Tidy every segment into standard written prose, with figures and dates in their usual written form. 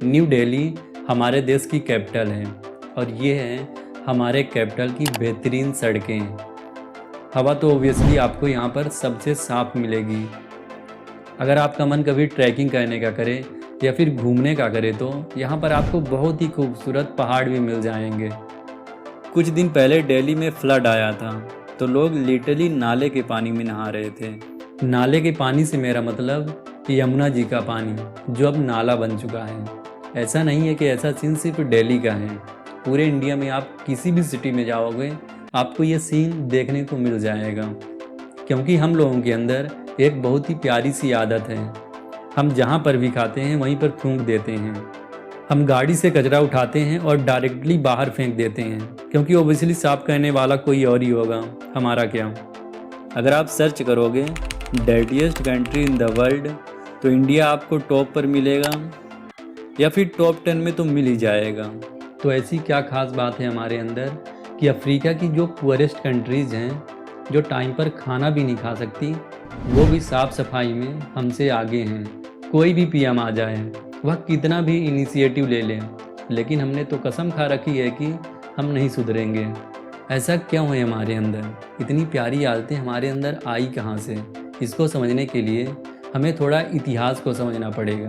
New Delhi हमारे देश की कैपिटल है और ये है हमारे कैपिटल की बेहतरीन सड़कें। हवा तो ओबियसली आपको यहाँ पर सबसे साफ मिलेगी। अगर आपका मन कभी ट्रैकिंग करने का करे या फिर घूमने का करे तो यहाँ पर आपको बहुत ही खूबसूरत पहाड़ भी मिल जाएंगे। कुछ दिन पहले दिल्ली में फ्लड आया था तो लोग लिटरली नाले के पानी में नहा रहे थे। नाले के पानी से मेरा मतलब यमुना जी का पानी जो अब नाला बन चुका है। ऐसा नहीं है कि ऐसा सीन सिर्फ दिल्ली का है, पूरे इंडिया में आप किसी भी सिटी में जाओगे आपको ये सीन देखने को मिल जाएगा। क्योंकि हम लोगों के अंदर एक बहुत ही प्यारी सी आदत है, हम जहाँ पर भी खाते हैं वहीं पर थूक देते हैं। हम गाड़ी से कचरा उठाते हैं और डायरेक्टली बाहर फेंक देते हैं क्योंकि ओबियसली साफ करने वाला कोई और ही होगा, हमारा क्या। अगर आप सर्च करोगे dirtiest country in the world तो इंडिया आपको टॉप पर मिलेगा या फिर टॉप 10 में तो मिल ही जाएगा। तो ऐसी क्या खास बात है हमारे अंदर कि अफ्रीका की जो पुअरेस्ट कंट्रीज़ हैं, जो टाइम पर खाना भी नहीं खा सकती, वो भी साफ़ सफाई में हमसे आगे हैं। कोई भी पीएम आ जाए, वह कितना भी इनिशिएटिव ले लें, लेकिन हमने तो कसम खा रखी है कि हम नहीं सुधरेंगे। ऐसा क्यों है हमारे अंदर? इतनी प्यारी आदतें हमारे अंदर आई कहाँ से? इसको समझने के लिए हमें थोड़ा इतिहास को समझना पड़ेगा।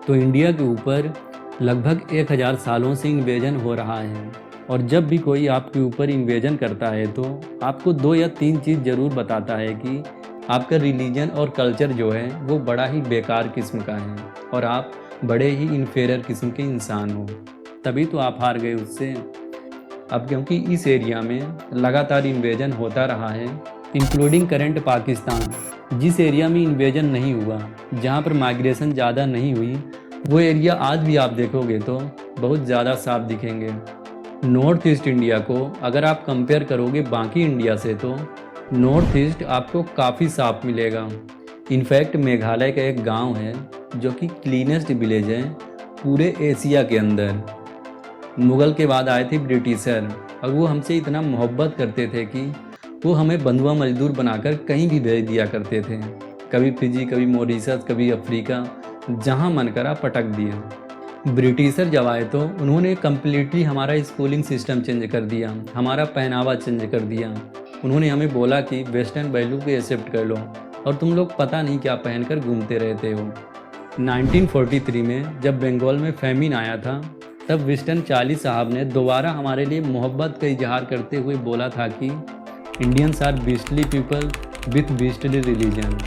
तो इंडिया के ऊपर लगभग 1000 सालों से इन्वेजन हो रहा है और जब भी कोई आपके ऊपर इन्वेजन करता है तो आपको 2 या 3 चीज़ ज़रूर बताता है कि आपका रिलीजन और कल्चर जो है वो बड़ा ही बेकार किस्म का है और आप बड़े ही इन्फेरियर किस्म के इंसान हो, तभी तो आप हार गए उससे। अब क्योंकि इस एरिया में लगातार इन्वेजन होता रहा है, इंक्लूडिंग करंट पाकिस्तान, जिस एरिया में इन्वेजन नहीं हुआ, जहाँ पर माइग्रेशन ज़्यादा नहीं हुई, वो एरिया आज भी आप देखोगे तो बहुत ज़्यादा साफ दिखेंगे। नॉर्थ ईस्ट इंडिया को अगर आप कंपेयर करोगे बाकी इंडिया से तो नॉर्थ ईस्ट आपको काफ़ी साफ मिलेगा। इनफैक्ट मेघालय का एक गांव है जो कि क्लीनेस्ट विलेज है पूरे एशिया के अंदर। मुग़ल के बाद आए थे ब्रिटिशर और वो हमसे इतना मोहब्बत करते थे कि वो हमें बंधुआ मजदूर बनाकर कहीं भी भेज दिया करते थे, कभी फिजी, कभी मॉरिशस, कभी अफ्रीका, जहाँ मन करा पटक दिया। ब्रिटिशर जब आए तो उन्होंने कम्प्लीटली हमारा स्कूलिंग सिस्टम चेंज कर दिया, हमारा पहनावा चेंज कर दिया। उन्होंने हमें बोला कि वेस्टर्न वैल्यू को एक्सेप्ट कर लो और तुम लोग पता नहीं क्या पहनकर घूमते रहते हो। 1943 में जब बंगाल में फैमिन आया था तब विस्टन चार्ली साहब ने दोबारा हमारे लिए मोहब्बत का इजहार करते हुए बोला था कि Indians are beastly people with beastly religion,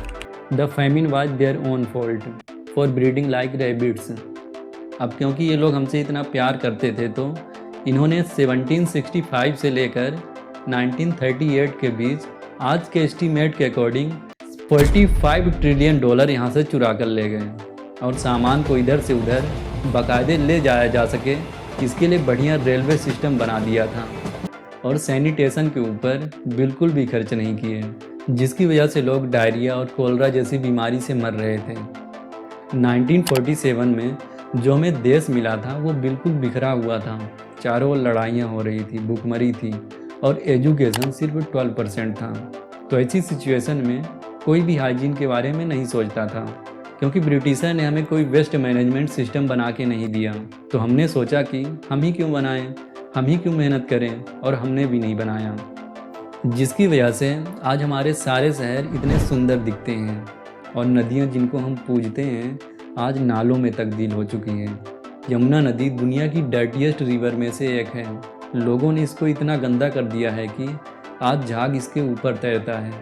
the famine was their own fault for breeding like rabbits. अब क्योंकि ये लोग हमसे इतना प्यार करते थे तो इन्होंने 1765 से लेकर 1938 के बीच आज के एस्टीमेट के अकॉर्डिंग $45 ट्रिलियन यहाँ से चुरा कर ले गए और सामान को इधर से उधर बाकायदे ले जाया जा सके, इसके लिए बढ़िया रेलवे सिस्टम बना दिया था और सैनिटेशन के ऊपर बिल्कुल भी खर्च नहीं किए, जिसकी वजह से लोग डायरिया और कोलरा जैसी बीमारी से मर रहे थे। 1947 में जो हमें देश मिला था वो बिल्कुल बिखरा हुआ था, चारों ओर लड़ाइयाँ हो रही थी, भूखमरी थी और एजुकेशन सिर्फ 12% था। तो ऐसी सिचुएशन में कोई भी हाइजीन के बारे में नहीं सोचता था क्योंकि ब्रिटिशर ने हमें कोई वेस्ट मैनेजमेंट सिस्टम बना के नहीं दिया। तो हमने सोचा कि हम ही क्यों बनाएं, हम ही क्यों मेहनत करें, और हमने भी नहीं बनाया, जिसकी वजह से आज हमारे सारे शहर इतने सुंदर दिखते हैं और नदियाँ जिनको हम पूजते हैं आज नालों में तब्दील हो चुकी हैं। यमुना नदी दुनिया की डर्टीएस्ट रिवर में से एक है। लोगों ने इसको इतना गंदा कर दिया है कि आज झाग इसके ऊपर तैरता है।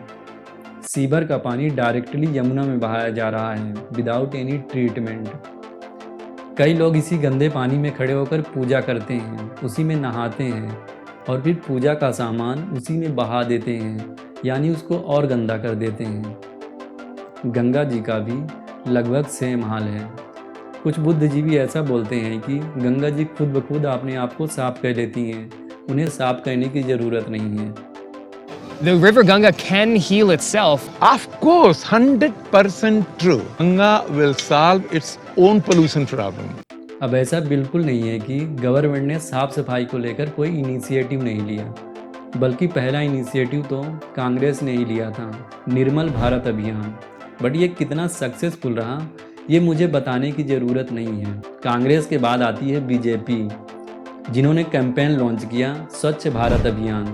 सीवर का पानी डायरेक्टली यमुना में बहाया जा रहा है विदाउट एनी ट्रीटमेंट। कई लोग इसी गंदे पानी में खड़े होकर पूजा करते हैं, उसी में नहाते हैं और फिर पूजा का सामान उसी में बहा देते हैं, यानी उसको और गंदा कर देते हैं। गंगा जी का भी लगभग सेम हाल है। कुछ बुद्धिजीवी ऐसा बोलते हैं कि गंगा जी खुद ब खुद अपने आप को साफ कर लेती हैं, उन्हें साफ करने की ज़रूरत नहीं है। The river Ganga can heal itself. Of course, 100% true. Ganga will solve its own pollution problem. अब ऐसा बिल्कुल नहीं है कि गवर्नमेंट ने साफ सफाई को लेकर कोई इनिशिएटिव नहीं लिया, बल्कि पहला इनिशिएटिव तो कांग्रेस ने ही लिया था, निर्मल भारत अभियान। बट ये कितना सक्सेसफुल रहा ये मुझे बताने की ज़रूरत नहीं है। कांग्रेस के बाद आती है बीजेपी, जिन्होंने कैंपेन लॉन्च किया स्वच्छ भारत अभियान।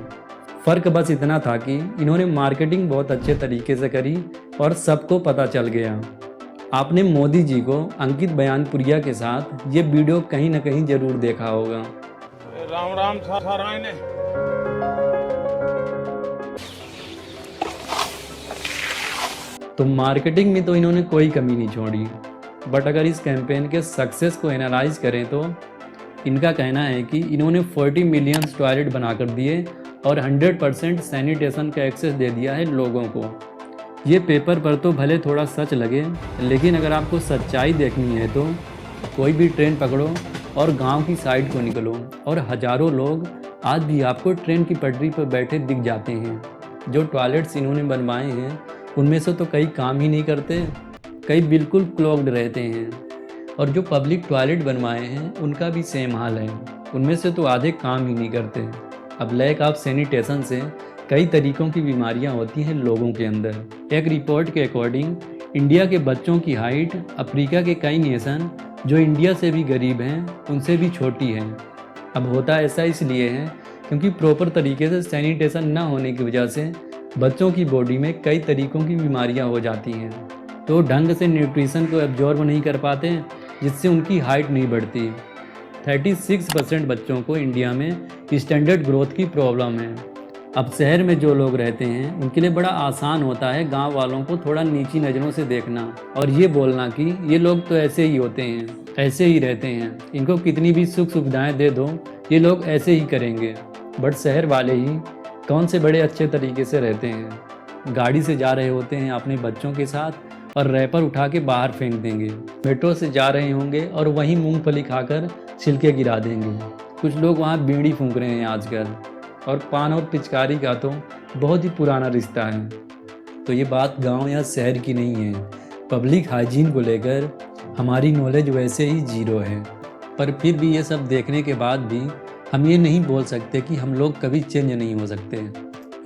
फ़र्क बस इतना था कि इन्होंने मार्केटिंग बहुत अच्छे तरीके से करी और सबको पता चल गया। आपने मोदी जी को अंकित बयानपुरिया के साथ ये वीडियो कहीं ना कहीं ज़रूर देखा होगा। राम राम साराय ने तो मार्केटिंग में तो इन्होंने कोई कमी नहीं छोड़ी, बट अगर इस कैंपेन के सक्सेस को एनालाइज करें तो इनका कहना है कि इन्होंने 40 मिलियन टॉयलेट बना कर दिए और 100% सैनिटेशन का एक्सेस दे दिया है लोगों को। ये पेपर पर तो भले थोड़ा सच लगे, लेकिन अगर आपको सच्चाई देखनी है तो कोई भी ट्रेन पकड़ो और गांव की साइड को निकलो और हज़ारों लोग आज भी आपको ट्रेन की पटरी पर बैठे दिख जाते हैं। जो टॉयलेट्स इन्होंने बनवाए हैं उनमें से तो कई काम ही नहीं करते, कई बिल्कुल क्लॉग्ड रहते हैं, और जो पब्लिक टॉयलेट बनवाए हैं उनका भी सेम हाल है, उनमें से तो आधे काम ही नहीं करते। अब लैक ऑफ सैनिटेशन से कई तरीक़ों की बीमारियां होती हैं लोगों के अंदर। एक रिपोर्ट के अकॉर्डिंग इंडिया के बच्चों की हाइट अफ्रीका के कई नेशन जो इंडिया से भी गरीब हैं उनसे भी छोटी है। अब होता ऐसा इसलिए है क्योंकि प्रॉपर तरीके से सैनिटेशन ना होने की वजह से बच्चों की बॉडी में कई तरीक़ों की बीमारियां हो जाती हैं, तो ढंग से न्यूट्रिशन को एब्जॉर्ब नहीं कर पाते, जिससे उनकी हाइट नहीं बढ़ती। 36% बच्चों को इंडिया में स्टैंडर्ड ग्रोथ की प्रॉब्लम है। अब शहर में जो लोग रहते हैं उनके लिए बड़ा आसान होता है गांव वालों को थोड़ा नीची नज़रों से देखना और ये बोलना कि ये लोग तो ऐसे ही होते हैं, ऐसे ही रहते हैं, इनको कितनी भी सुख सुविधाएं दे दो ये लोग ऐसे ही करेंगे। बट शहर वाले ही कौन से बड़े अच्छे तरीके से रहते हैं। गाड़ी से जा रहे होते हैं अपने बच्चों के साथ और रैपर उठा के बाहर फेंक देंगे। मेट्रो से जा रहे होंगे और वहीं मूंगफली खाकर छिलके गिरा देंगे। कुछ लोग वहाँ बीड़ी फूंक रहे हैं आजकल, और पान और पिचकारी का तो बहुत ही पुराना रिश्ता है। तो ये बात गांव या शहर की नहीं है, पब्लिक हाइजीन को लेकर हमारी नॉलेज वैसे ही जीरो है। पर फिर भी ये सब देखने के बाद भी हम ये नहीं बोल सकते कि हम लोग कभी चेंज नहीं हो सकते।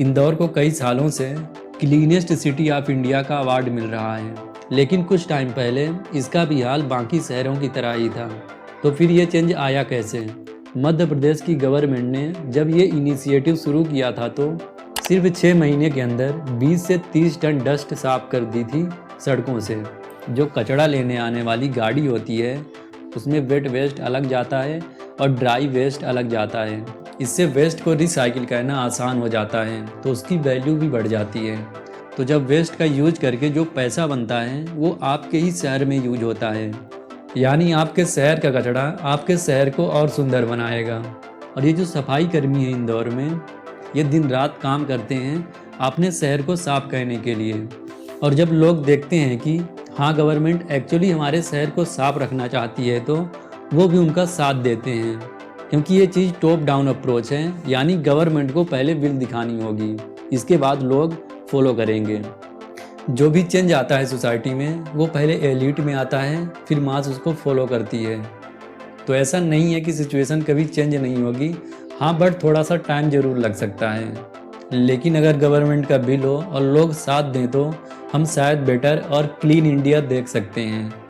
इंदौर को कई सालों से क्लीनेस्ट सिटी ऑफ इंडिया का अवार्ड मिल रहा है, लेकिन कुछ टाइम पहले इसका भी हाल बाकी शहरों की तरह ही था। तो फिर ये चेंज आया कैसे? मध्य प्रदेश की गवर्नमेंट ने जब ये इनिशिएटिव शुरू किया था तो सिर्फ 6 महीने के अंदर 20 से 30 टन डस्ट साफ कर दी थी सड़कों से। जो कचरा लेने आने वाली गाड़ी होती है उसमें वेट वेस्ट अलग जाता है और ड्राई वेस्ट अलग जाता है। इससे वेस्ट को रिसाइकिल करना आसान हो जाता है, तो उसकी वैल्यू भी बढ़ जाती है। तो जब वेस्ट का यूज करके जो पैसा बनता है वो आपके ही शहर में यूज होता है, यानी आपके शहर का कचरा आपके शहर को और सुंदर बनाएगा। और ये जो सफाई कर्मी है इंदौर में, ये दिन रात काम करते हैं अपने शहर को साफ करने के लिए। और जब लोग देखते हैं कि हाँ गवर्नमेंट एक्चुअली हमारे शहर को साफ रखना चाहती है तो वो भी उनका साथ देते हैं, क्योंकि ये चीज़ टॉप डाउन अप्रोच है, यानी गवर्नमेंट को पहले विल दिखानी होगी, इसके बाद लोग फॉलो करेंगे। जो भी चेंज आता है सोसाइटी में वो पहले एलीट में आता है, फिर मास उसको फॉलो करती है। तो ऐसा नहीं है कि सिचुएशन कभी चेंज नहीं होगी, हाँ बट थोड़ा सा टाइम ज़रूर लग सकता है। लेकिन अगर गवर्नमेंट का बिल हो और लोग साथ दें तो हम शायद बेटर और क्लीन इंडिया देख सकते हैं।